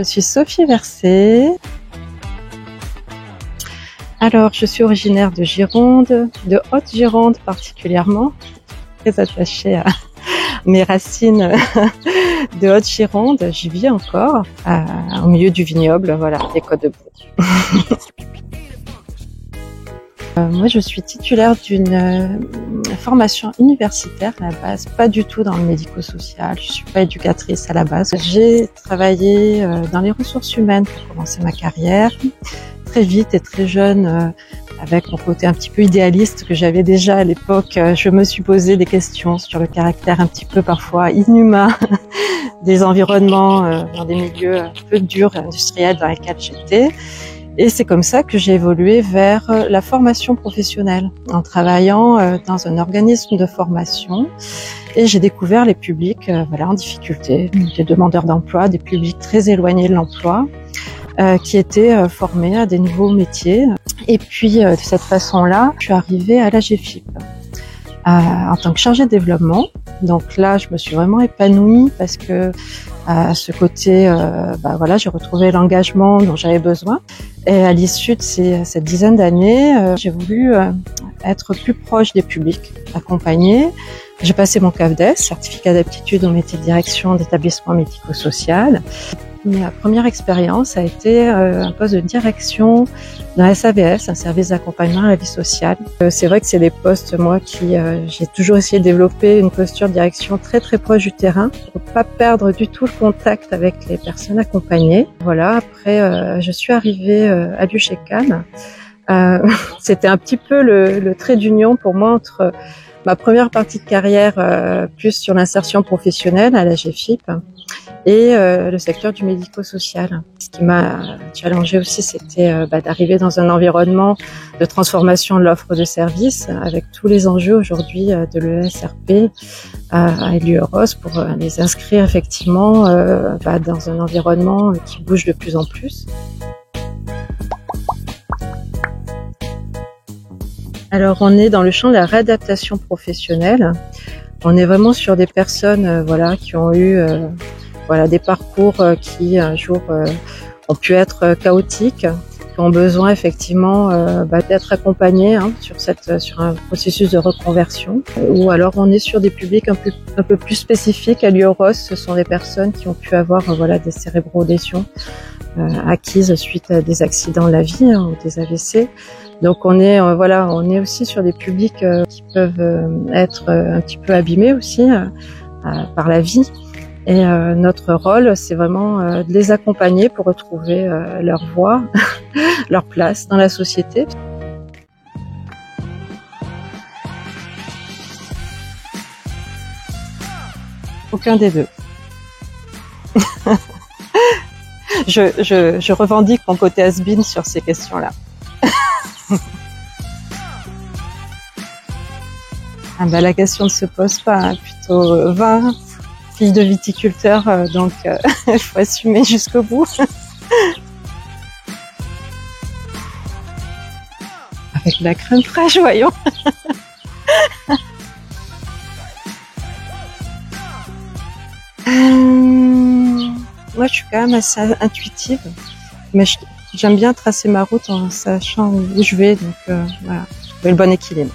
Je suis Sophie Verset. Alors, je suis originaire de Gironde, de Haute-Gironde particulièrement, très attachée à mes racines de Haute-Gironde. J'y vis encore, au milieu du vignoble, voilà, des Côtes de Bourg. Moi, je suis titulaire d'une formation universitaire à la base, pas du tout dans le médico-social. Je suis pas éducatrice à la base. J'ai travaillé dans les ressources humaines pour commencer ma carrière. Très vite et très jeune, avec mon côté un petit peu idéaliste que j'avais déjà à l'époque, je me suis posé des questions sur le caractère un petit peu parfois inhumain des environnements dans des milieux un peu durs industriels dans lesquels j'étais. Et c'est comme ça que j'ai évolué vers la formation professionnelle, en travaillant dans un organisme de formation. Et j'ai découvert les publics en difficulté, des demandeurs d'emploi, des publics très éloignés de l'emploi, qui étaient formés à des nouveaux métiers. Et puis, de cette façon-là, je suis arrivée à l'AGFIP en tant que chargée de développement. Donc là, je me suis vraiment épanouie parce que à ce côté, j'ai retrouvé l'engagement dont j'avais besoin. Et à l'issue de cette dizaine d'années, j'ai voulu être plus proche des publics, accompagner. J'ai passé mon CAFDES, certificat d'aptitude au métier de direction d'établissement médico-social. Ma première expérience a été un poste de direction dans SAVS, un service d'accompagnement à la vie sociale. C'est vrai que c'est des postes, moi, qui j'ai toujours essayé de développer une posture de direction très très proche du terrain pour pas perdre du tout le contact avec les personnes accompagnées. Voilà. Après, je suis arrivée à l'UGECAM. C'était un petit peu le trait d'union pour moi entre ma première partie de carrière plus sur l'insertion professionnelle à la GFIP et le secteur du médico-social. Ce qui m'a challengée aussi, c'était d'arriver dans un environnement de transformation de l'offre de services avec tous les enjeux aujourd'hui de l'ESRP et l'UROS pour les inscrire effectivement dans un environnement qui bouge de plus en plus. Alors, on est dans le champ de la réadaptation professionnelle. On est vraiment sur des personnes qui ont eu des parcours qui un jour ont pu être chaotiques, qui ont besoin effectivement d'être accompagnés sur un processus de reconversion. Ou alors on est sur des publics un peu plus spécifiques. À l'UROS, ce sont des personnes qui ont pu avoir des cérébro-lésions acquises suite à des accidents de la vie ou des AVC. Donc on est aussi sur des publics qui peuvent être un petit peu abîmés aussi par la vie. Et notre rôle, c'est vraiment de les accompagner pour retrouver leur voie, leur place dans la société. Aucun des deux. Je revendique mon côté has-been sur ces questions-là. La question ne se pose pas, plutôt 20 filles de viticulteurs, donc il faut assumer jusqu'au bout. Avec de la crème fraîche, voyons. Moi, je suis quand même assez intuitive, mais j'aime bien tracer ma route en sachant où je vais, donc voilà, trouver le bon équilibre.